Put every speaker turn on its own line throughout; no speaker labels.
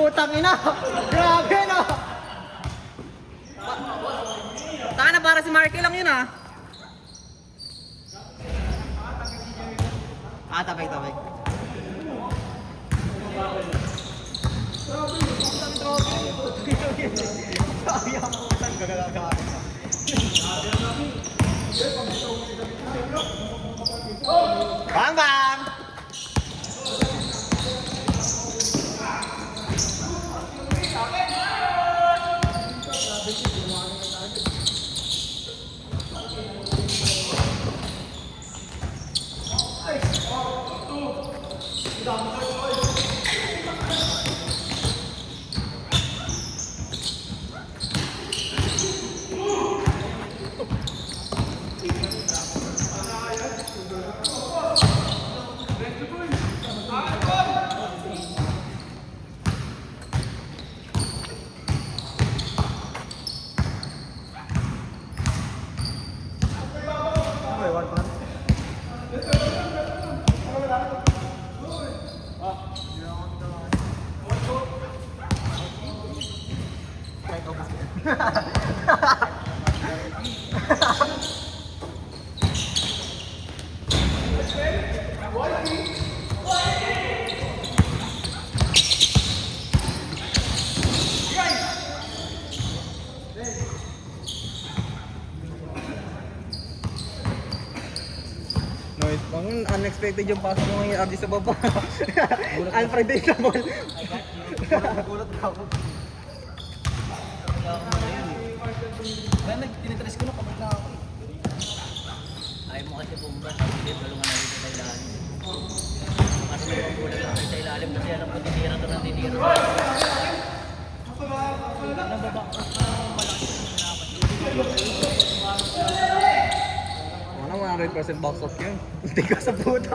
Putang ina! Grabe na! Taka na para si Marky lang yun ah. Tabay. Bang bang! Noise, bangun unexpected yung pasok mo ngayon RD sa baba. Unpredictable. Gulat ako. Kaya tinitrace ko na kapag na ako. Ayaw mo kasi bumba, hindi balungan na dito sa ilalim. Kasi may panggulat lang sa ilalim kasi alam ko tinira ito ng tinira. Nababa ko malakas yung hinapan. 100% box off yun. Hindi ka sa puta.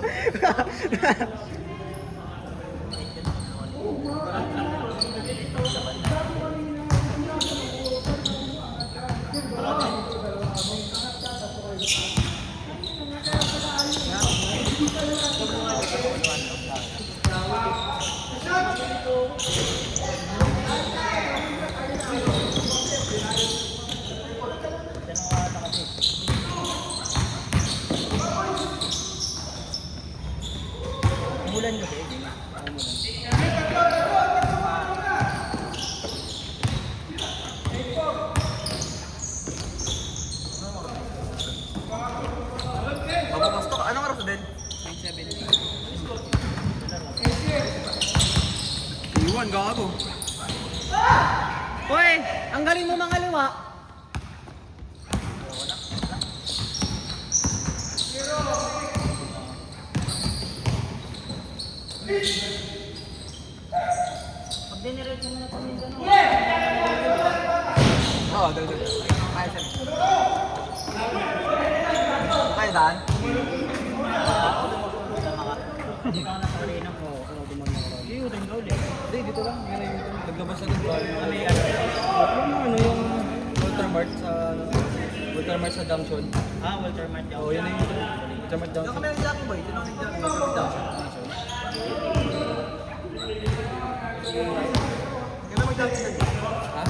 Bulan kasi. Papapasto ka. Anong oras din? 9:70. Iwan, gago. Hoy! Ang galing mo mga liwa. Pag-generate mo na kami gano'n. Oo, dali. Kaya sir. Kaya daan? Hindi ka na sa arena po. Hindi, uling ka ulit. Hindi, dito lang. Naglabas na dito. Ano yung Walter Mart sa Junction? Walter Mart Junction. Oo, yan yung Walter Mart Junction. Yung kami ang Jackie Boy. Sino ang Jackie Boy? Kailan mag-Jackie Boy? Ha?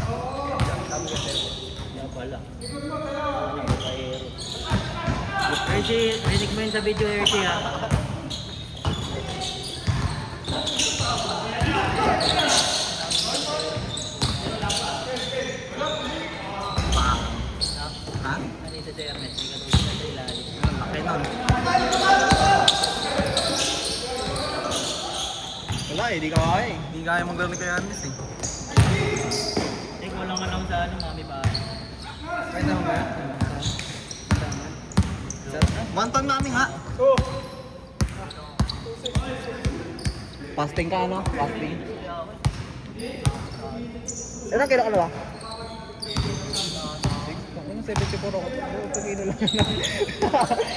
Yan pala. Hershey, rinig mo yun sa video Hershey ha. Ha? Ano ito sa Hermes? Hindi ka tulad sa ilalim. Laki nun. Wala eh, di ka kaya eh. Di kaya mong gano'n kay Hermes eh. Walang ka lang sa ano, mami ba? Kaya naman ba? Wanton mami ha? Oo. Fasting ka ano? Fasting? Ilang kilo ka na ba? 74 ako. 2 kilo lang na.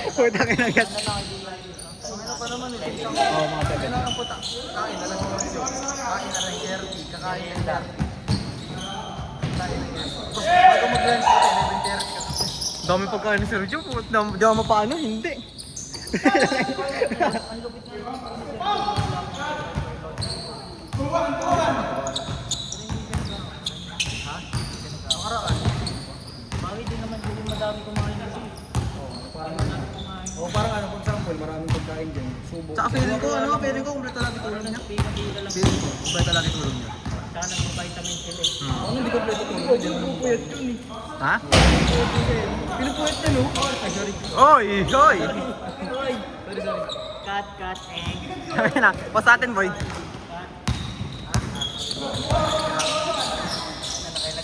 Putang ina yan. Ano pa naman eh? Oo, mga 7. Kain na lang puta. Kain na lang sa video. Kain na lang 30. Kakain na lang. Bago mag-lunch ko, 11:30. Dami pagkain ni Sergio. Di ako mapaano, hindi. Ang lupit na
dami kumain kasi.
Parang ano, for example, maraming pagkain dyan. Subo.
Tsaka feeling ko, kumpleto lagi tulong niya. Feeling ko, kumpleto lagi tulong niya.
Saka nag-vitamin sila eh.
Ano, hindi kompleto tulog dyan. Pinupuyat yun eh.
Ha?
Pinupuyat na, no? Ay, sorry.
Oy! Oy!
Sorry.
Cut, egg.
Sabi na, post natin boy.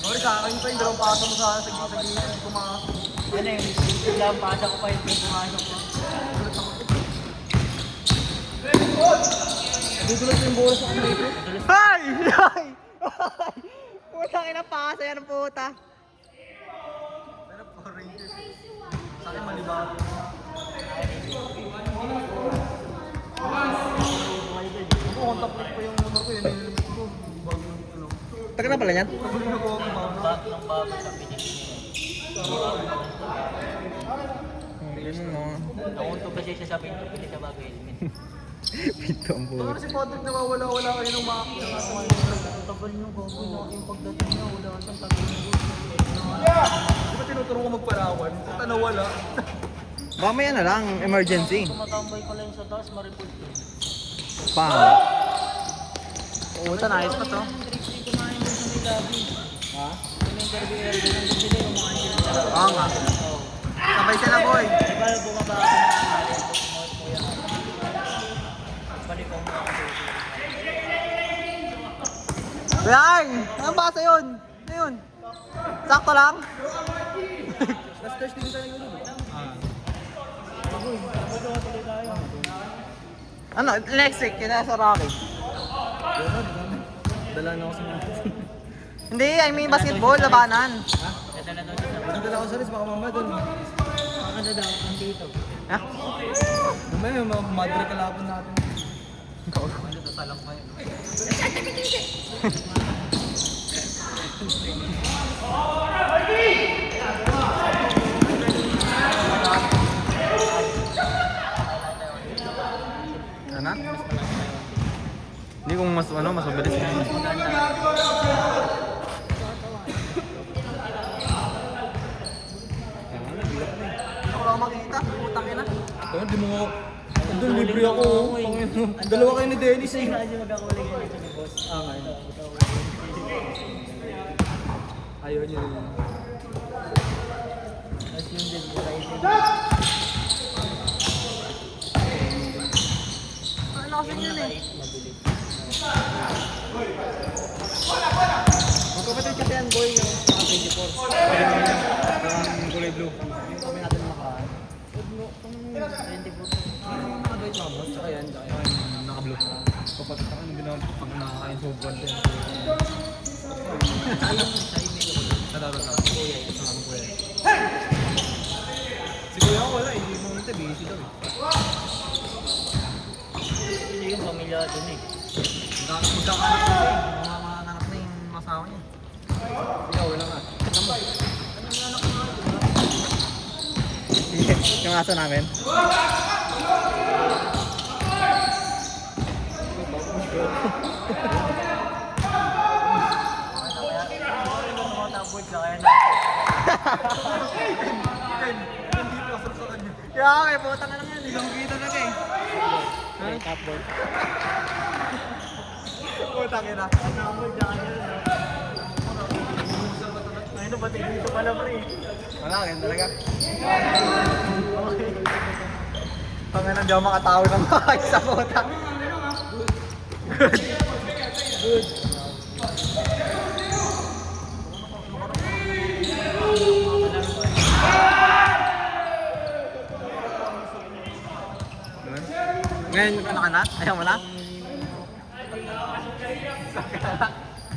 Sorry, sa akin pa yung dalawang pasa mo sa gilid. Kumakasok.
Ano yung biglang pasa ko pa yung pumasok ko.
Dudulot yung bola sa kanila ito.
Ay! Ay! Puta kinapasa yan ang puta.
Pero Power Rangers. Sa akin malibago. Ako, contact link pa yung number ko. Yan yung limit ko. Bago yung ano.
Taga na pala yan?
Bago yung nagawa ko ba?
Bago sa pinili niya. Nakunto ba siya sa pinto, pili siya bago helmet.
Pinto ang
Ito
puta.
si Patrick nawawala-wala kayo ng makakita nga sa mga
Ang tagal niyo, bago na yung pagdating niya, wala siyang tagal niyo.
Di ba tinuturo ko magparawan? Punta nawala.
Mamaya na lang, emergency.
Tumatambay ko lang sa taas, ma-report ko.
Pang. Puta, nice pa to.
Hindi kumain mo sa may lobby.
Ha?
May interview early nandun sila, kumain sila sa lobby.
Oo nga.
Oo.
Sabay sila boy.
Di ba bumaba ako ng pangalan, promote ko yan. Balik ko mga kasi.
Ay! Anong basa yun? Ano yun? Sakto lang?
Last touch din tayo yun.
Ano? Next week, kina sa Rocky.
Dala na ako sa mga.
Hindi, I mean basketball, labanan.
Nadala daw siya sa
Dala ko sa rin, baka mamaya doon.
ano daw, ang dito.
Ha?
Mamaya, madre kalapon natin.
Ano daw, salang pa yun.
Ano? Hindi kung mas mabilis na yun. Ako lang makikita, putang ina.
Kaya di mo ako. Doon, libre ako. Panginoon. Dalawa kayo ni Dennis eh.
Kasi magkakuling yan ito ni boss.
Ngayon. Ayaw niyo yun.
Tapos yung din, rising.
Ano kasi yun eh?
Mabilis.
Magkapatid kasi yan, boy, yung mga 24. Pwede mo yun. Yung kulay blue. Yung kami natin makaan.
24.
Nakabait mga boss, tsaka yan. Tsaka yan, naka-blue. Kapatid ako nung ginawa pag nakakain sa buwan din. Nadarot ka.
Kuya, ito.
Sa mga kuya. Si kuya ko wala, hindi mo nito, busy daw eh.
Hindi yung pamilya dun eh.
Magkakanak na eh. Mamahanap na yung masawa niya.
Ikaw, wala nga.
Yung aso namin. Kaya may puta na lang yan. Isang kita na eh.
May top board.
Putang ina.
Ano ba dito pala pre?
Wala, ganyan talaga. Pangalan di ako makatawag ng mga sa puta.
Good.
Ngayon, ano ka na? Ayaw mo na?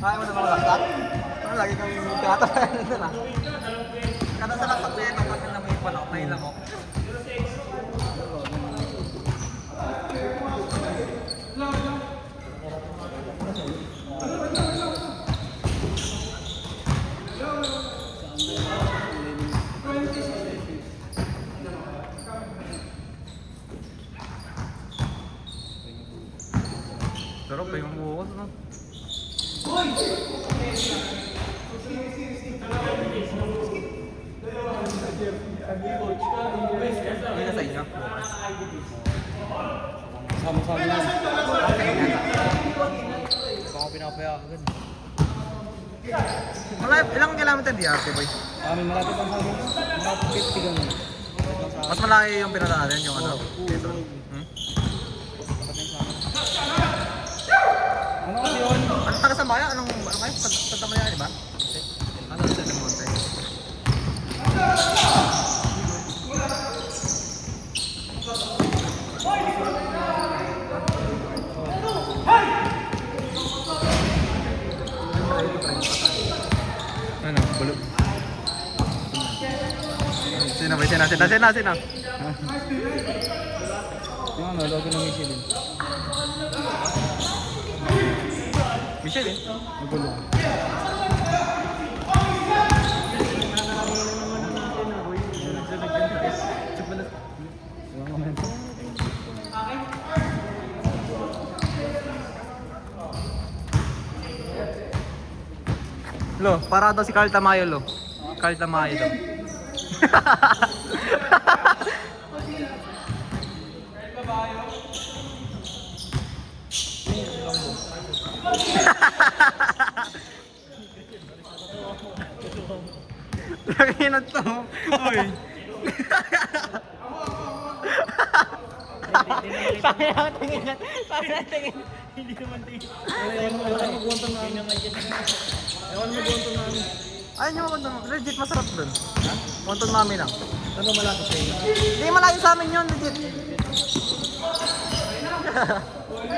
Ayaw mo na makalaksak? Ano, lagi kang tinatapayan na doon ah. Kada sa laksak na yan, kapag na may panok, may lamok. Sarap pa yung bukas, no? Hindi na sa inyo.
Sama-sama yan.
Baka pinapayagan.
Ilang kilometer DRT, boy?
Malapit ang sa amin. Malapit 50 ganun.
Mas malaki yung pinata natin, yung ano? Quezon.
Ano kasi yun?
Anong taga saan ba kayo? Ano kayo? Santa Maria, di ba? Ano sa Del Monte? Ano? Bulog. Sino ba? Sino?
Yung ano, logo ng Michelin.
Michelle eh.
Magulo.
Lo, para daw si Carl Tamayo, lo. Carl Tamayo daw. Lagi na to. Uy.
Tingin. Hindi naman tingin.
Ewan mag-wonton namin. Ewan mag-wonton namin.
Ayun yung wonton. Legit masarap dun. Ha? Wonton mami lang.
Ano malapit sa inyo?
Hindi malayo sa amin yun, legit.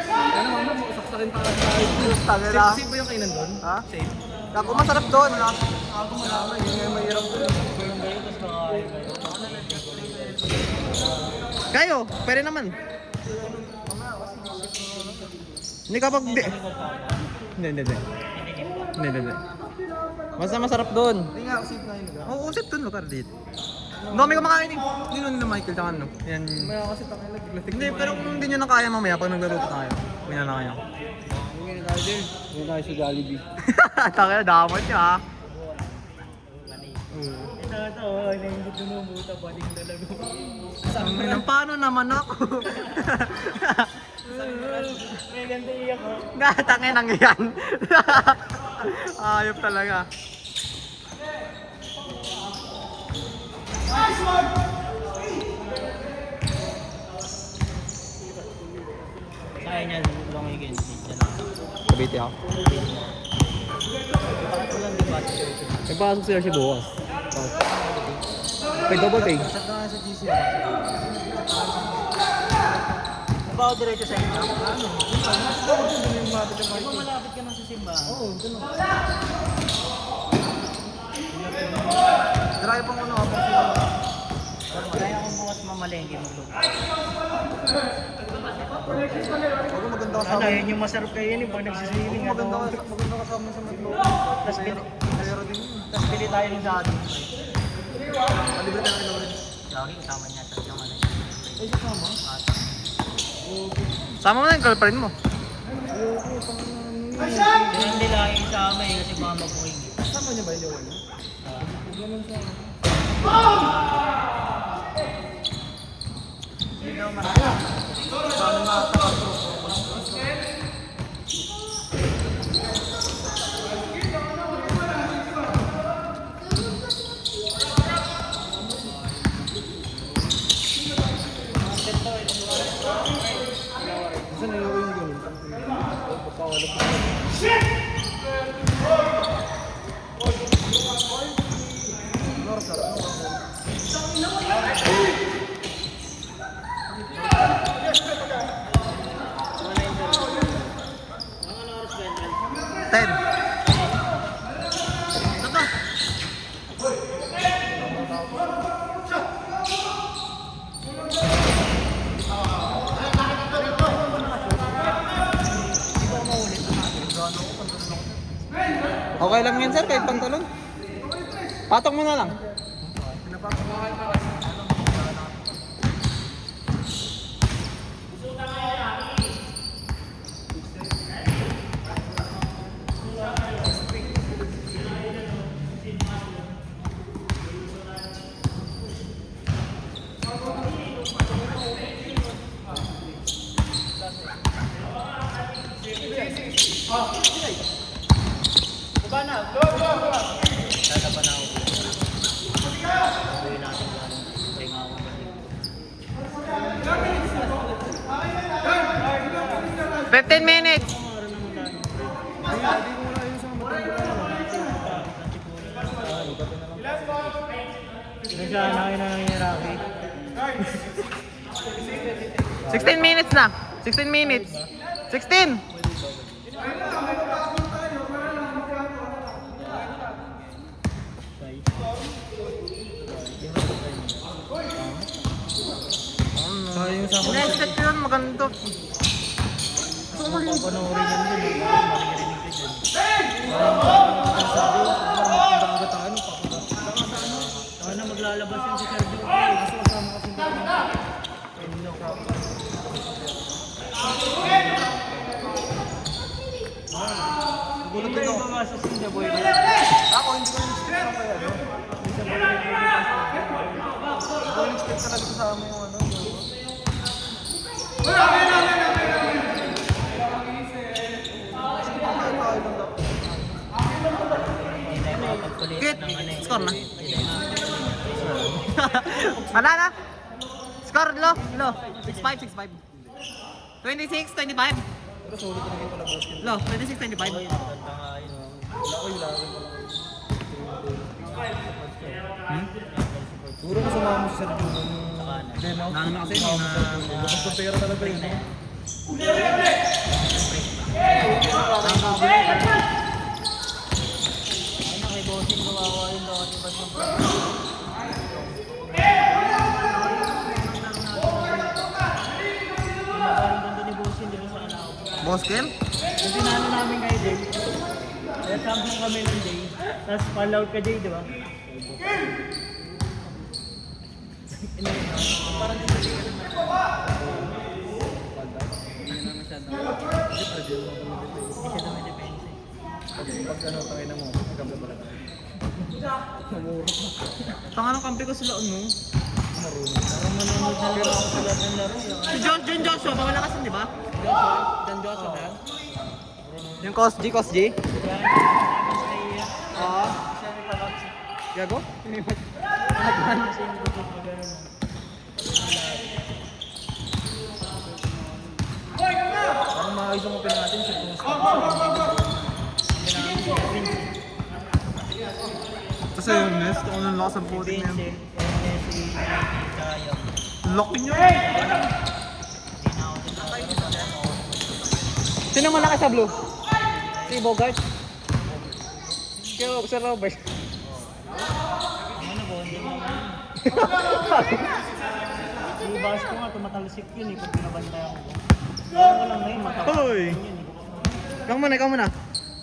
Ano mama, saksakin pa tayo.
Sabi na.
Safe ba yung kainan doon?
Ha?
Safe.
Ako masarap doon.
Ako malaman, yun yung mahirap doon.
Kayo, pwede naman. Hindi kapag... Hindi. Basta masarap doon.
Hindi nga, safe na yun.
Oo, usip doon, lugar dito. Dami ko makain eh. Hindi nun na Michael, tsaka ano. Yan.
Maya kasi tangin na bigla.
Hindi, pero kung hindi nyo na kaya mamaya, pag naglaruto tayo, huwag na kayo.
Uwi na tayo din. Uwi na tayo sa Jollibee.
Taka na, damot nyo ha.
Ito, nainggit doon ang buta, baling lalago.
Paano naman ako?
May ganda iyak ko.
Gatangin ang yan. Ayop talaga.
Kaya niyan, long against dyan lang.
Kabiti ako.
Bakit walang debate?
Nagpasok si Hershey bukas. Pay double pay.
Saan ka nga sa GC? Ba ako diretso sa inyo? Ano? Malapit ka na sa simbahan.
Oo, ganun.
Drive pang ano, habang sila.
Kaya kong bukas mamalengke mo to.
Huwag mo maganda
Ano, yun yung masarap kayo yun, pag nagsisiling ano.
Maganda kasama sa Maglo.
Tapos bili,
Mayroon din yun.
tas bili tayo ng jogging.
Malibre tayo ng orange.
Jogging, tama niya sa siyang ano.
Ay, siya tama.
Sama mo na yung girlfriend mo.
Hindi lang yung sa amin kasi baka mag-uwing.
Sama niya ba yung jowa niya? Huwag naman sa akin.
Hindi daw marami. Paano makakapag
Kasi nayoko yung ganun. Pagkawala ko.
Ten. Ano? Okay lang yan sir, kahit pantalon. Patok mo na lang.
Lalaban na ako. Gawin natin yan. Kaya nga ako balik.
15 minutes!
Nagsanakin na lang yung Rocky.
16 minutes na! 16 minutes! 16!
Sayang sa akin.
Next yun, maganda.
Panoorin yan din. Maririnig ka dyan. Sana maglalabas yan si Sergio. Kasi kasama kasi
Gulat din ako.
mga sa Sinda Boy.
Ako, hindi ko na-expect ako yan. Hindi ko na-expect talaga kasama yung ano. Kit, score na. Wala na. Score, lo. 6-5, 6-5. 26, 25.
Pero solid talaga yung palabas yun.
Lo, 26, 25.
Wala ko yung laro. Siguro ko sumama si Sergio nung... Hindi na.
Nano na kasi,
Labas ng pera talaga yun.
Ano kay Bossing kawawa yung doon. Ba't yung Pinakain ganda ni Bossing, di ba sa anak?
Boss Kim?
Yung tinano namin kay Jay. Kaya sampung kami ng Jay. Tapos follow ka Jay, di ba? Parang dito Jay.
Hindi na masyadong... Hindi pa rin.
Hindi siya dumidepensa.
Pag ano, tangin na mo, magkabla pala. Namuro pa.
Pangalang kampi ko sila, ano?
Marunong.
Parang manonood na lang ako sa lahat ng laro.
Si John Joshua, pawalakasan, di ba?
John Joshua ba?
Yung Cos G. Oo. Gago?
Parang maayos ang open natin sa
Kasi yung nest, kung anong lakas ang puting na yun. Laki nyo! Sino malaki sa blue? Si Bogart? Si Robert?
Ano ba? Hindi mo Si Vasco nga, tumatalsik yun eh, pag pinabantayan ko. Kaya mo lang ngayon,
Hoy!
matapos yun eh.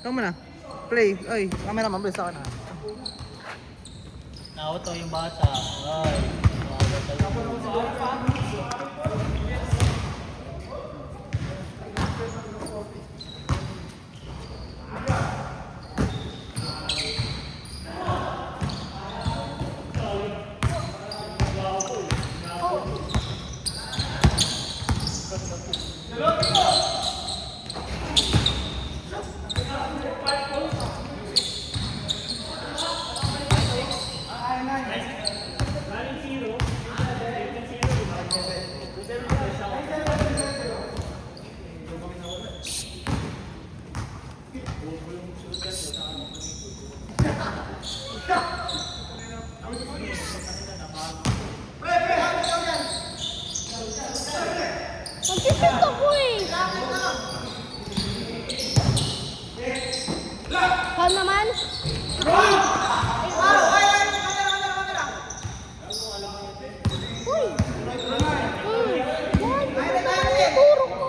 Ikaw muna. Play. Ay, cameraman, please sa akin na.
Nauto yung bata. Ay, bata tayo.
Magpipinto ko eh. Call naman. Uy. Turo ko.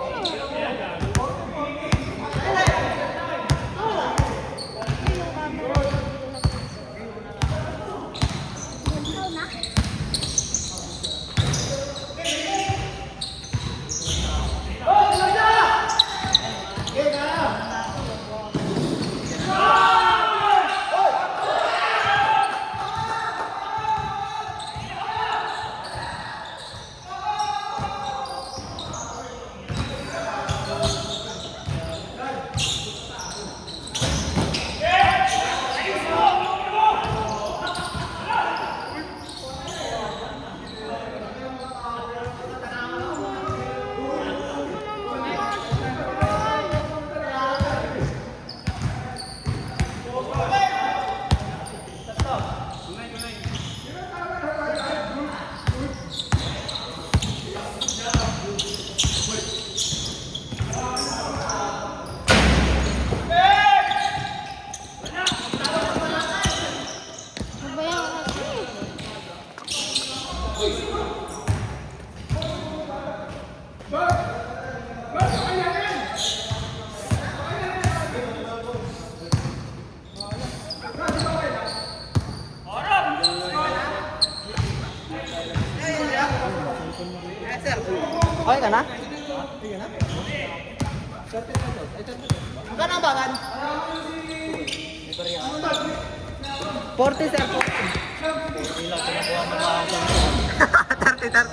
Okay ka na? Magkano ang bagan? 40 sir, 40.
Ilang pinakuha mo ba ako?
30.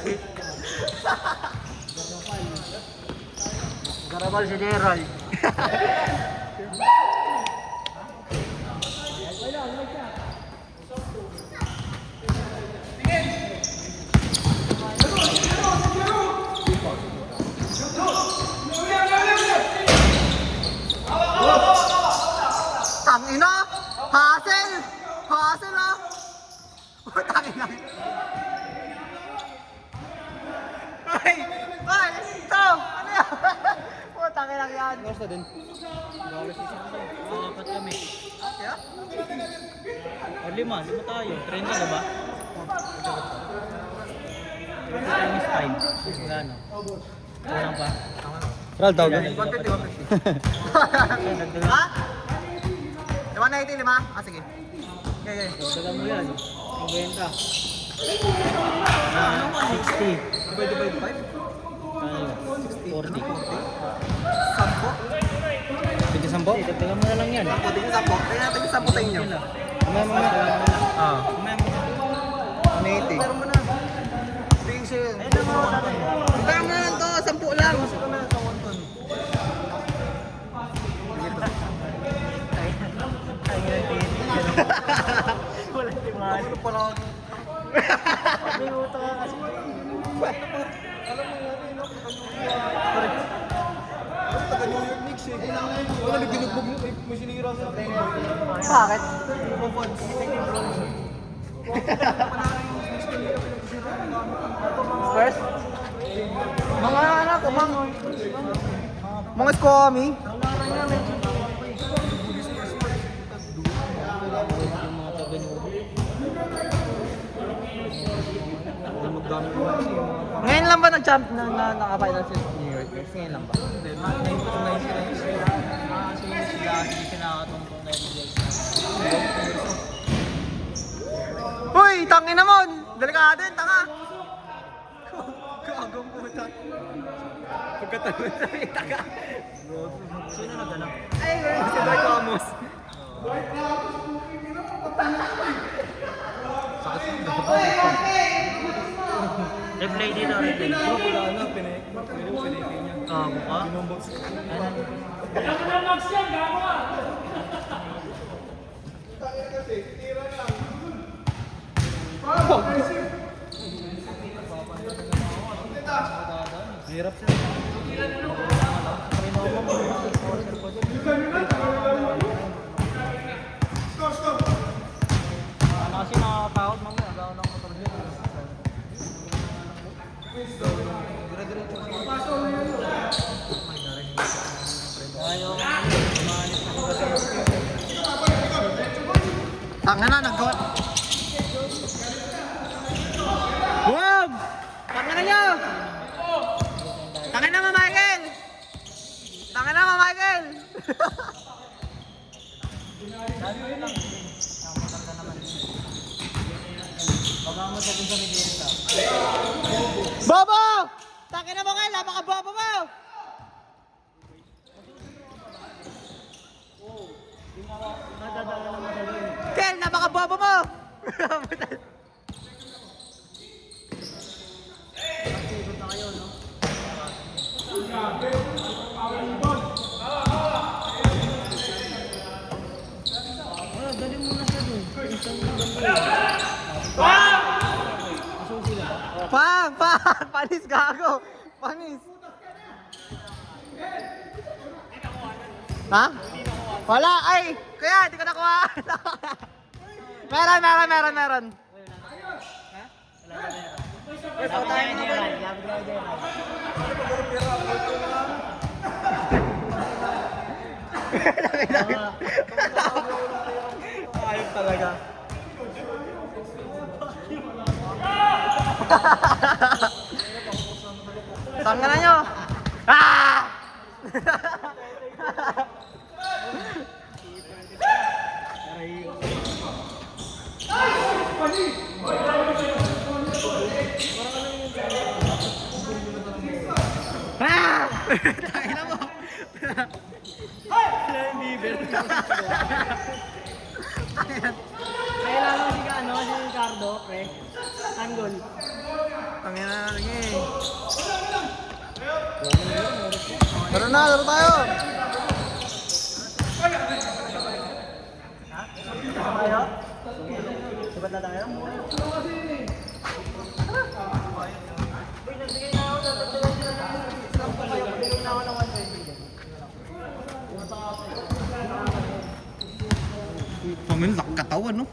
Garabal si Gerald.
Tangina! Hassel! Hassel ah! Tangina! Ay! Ay! Ito! Ano yan? Tangina yan!
Basta din.
Apat kami.
Kaya?
O lima tayo. 30 na ba? 30 times 5. Magkano? Kulang pa?
Ral, tawag.
150. Ha? 180, 5? Ah, sige. Okay.
Dagan mo yan. 50. 60.
Divide 5?
Ano? 40.
Sampo?
Tigil sampo?
Dagan mo na lang yan.
Sampo, tingin sampo. Kaya natin yung sampo sa inyo.
Mamaya, mamaya.
Ah.
180.
Meron mo na. Tingin siya yun. Ayun mo na lang to. Sampo lang.
Wala si Mahal.
Ito pala.
May utang ka kasi.
Alam mo yan, no? Taga New York Knicks eh. Wala, nagbinugbog mo sinira sa bakit? Spurs? Mga anak, mga squammy. Ngayon lang ba nag-champ na naka-final sa New York Knicks? Ngayon lang ba?
Hindi, sila kasi kinakatungtong na yung
Uy, tangin naman! Delikado yun, tanga! Kagong puta. Pagkatanong sa may taga.
Sino naghanap?
Ay, si Dark Ramos.
Replay dito, replay.
Wala na, pinay niya.
Ah, mukha?
Binombox. Hirap siya.
Ano kasi nakakatakot mamaya, gawin ng motor dito. Ayaw, umalis na ko kasi.
Tanga na, nag-goal. Wag! Tanga na nyo! Tanga na, Michael! Tanga na, Michael!
Baba mo sa kung sa Miguelita.
Bobo! Tanga na, Michael! Napaka-bobo mo!
Nadadala naman sa doon.
Kel, napaka-bobo mo!
Sigod na kayo, no? Wala, dali mo na siya doon. Isang
Pang! Panis gago! Panis! Ha? Wala! Ay! Kuya, di ko nakuha! meron!
Lapit na yun, Gerald. Lapit na yun, Gerald.
Ayop talaga. Tangga na nyo! Ah! Tangina mo.
Kailangan mo si Ricardo, pre. Tanggol.
Tangina na lang eh. Laro na, laro tayo.
Tayo? Sabat na tayo?
Pamilak katawan, no?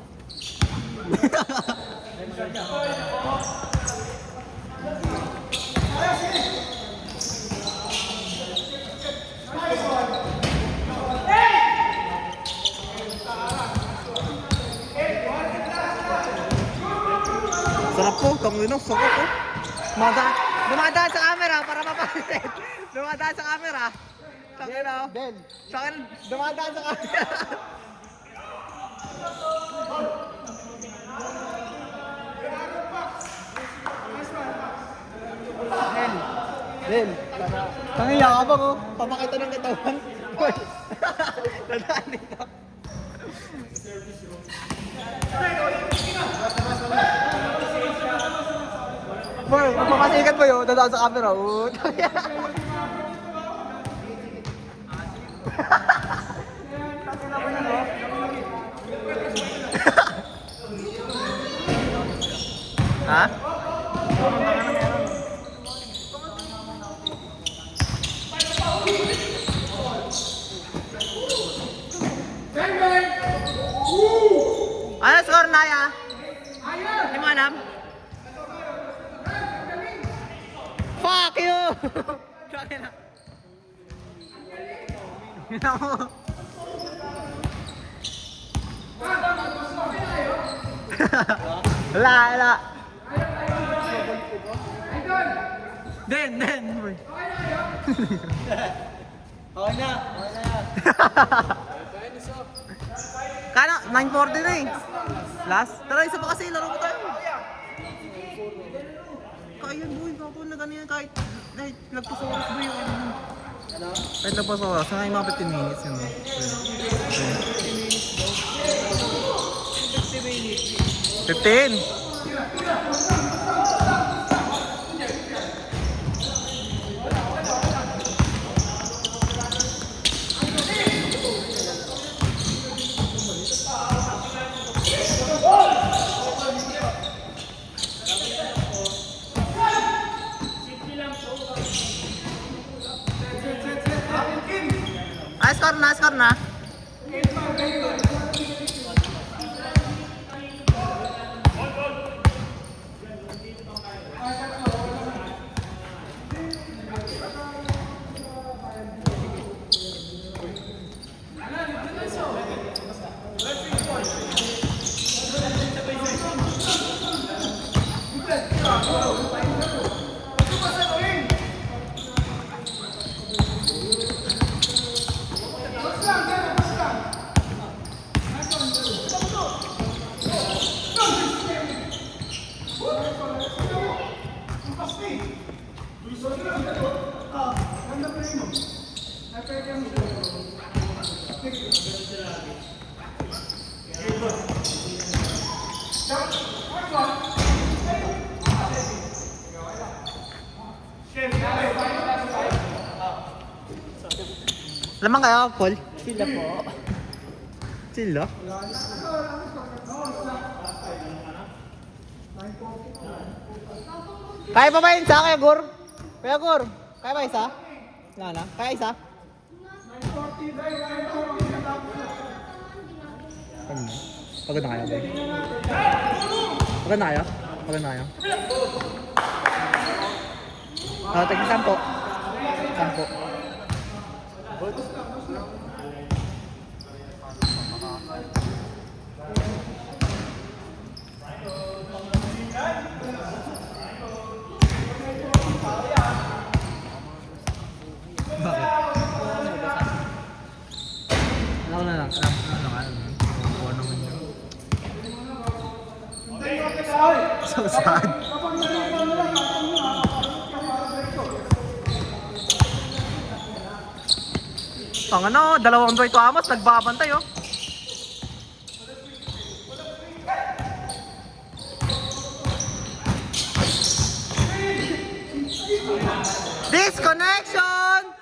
Sarap po, tangin ng sarap po. Dumadaan sa camera para mapalit. Dumadaan sa camera. Tangin na. Ben. Tangin, dumadaan sa camera. Ben. Tangin yakabang oh. Papakita ng katawan. Boy. Dadaan dito. Boy, magpapasikat mo yun, dadaan sa camera. Ha? Ano score, Naya? Hindi mo alam? Fuck you! Sakin na. Gina mo. Wala. Den.
Okay na.
Kano? 9:40 na eh. Last? Tara, isa pa kasi. Laro ko tayo. Kaya boy, kapon na ganyan kahit nagpasoras boy yung ano. Kahit nagpasoras, saka yung mga 15 minutes yun. 15? Score na. Lamang kayo, Paul?
Sila po.
Sila? Kaya pa ba yun isa, Kuya Gur? Kuya Gur, kaya ba isa? Wala na? Kaya isa? Ano na? Pagod na kayo, ba? Pagod na kayo? Pagod na kayo? Tagli 10. 10. Bakit? Alam na lang. Kuha naman yun. So sad. Ang ano, dalawang Dwight Amos, nagbabantay oh. Disconnection!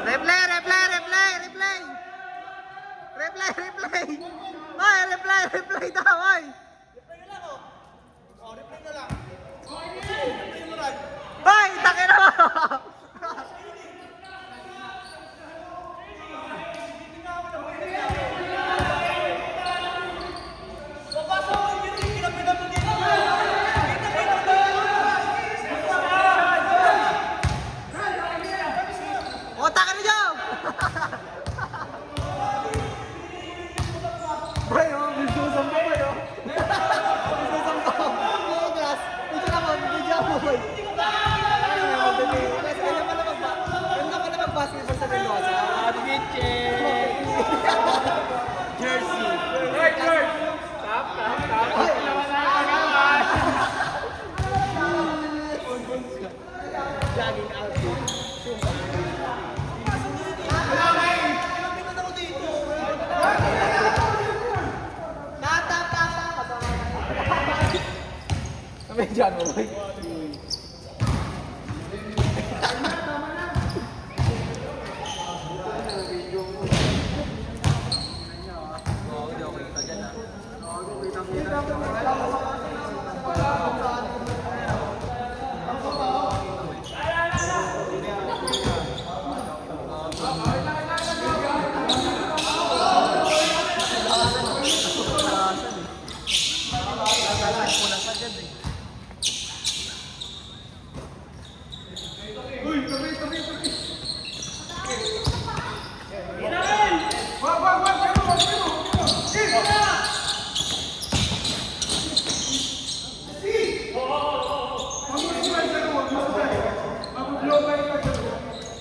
Replay, replay, replay, replay! Replay, replay! Ay, replay, replay daw, ay! Ay, takin na mo! O, takin na dyan! Boy, oh, video sampo boy, oh. Video sampo. Oh, class. Video na mo, video mo, boy. Ay, madali. Class, ganda pala mag-basketball sa Mendoza.
Adviche! Jersey!
Jogging outfit. Kami dyan mo, boy.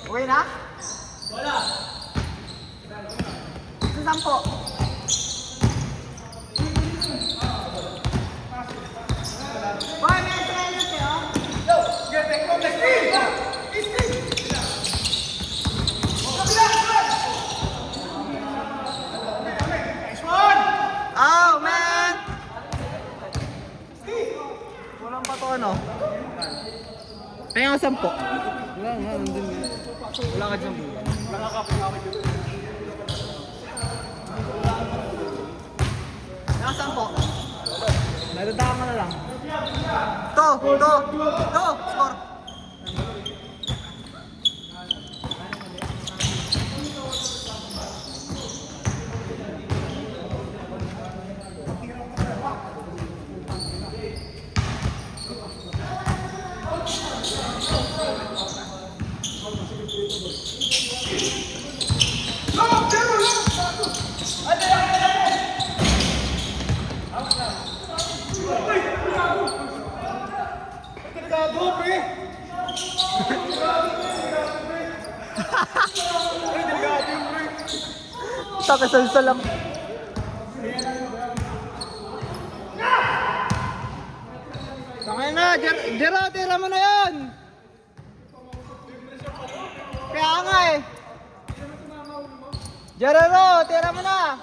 Okay na? Wala. Sa sampo. Boy, may trainer kayo? Oh, man! Walang pa to ano? Kaya nga sampo.
Wala nga, nandun nga. Wala ka dyan, bro. Wala ka
Kaya sampo.
Nadadaan ka na lang.
To, score. Takasal lang. Tangay na, Jero, tira mo na yun. Kaya nga eh. Jero, tira mo na.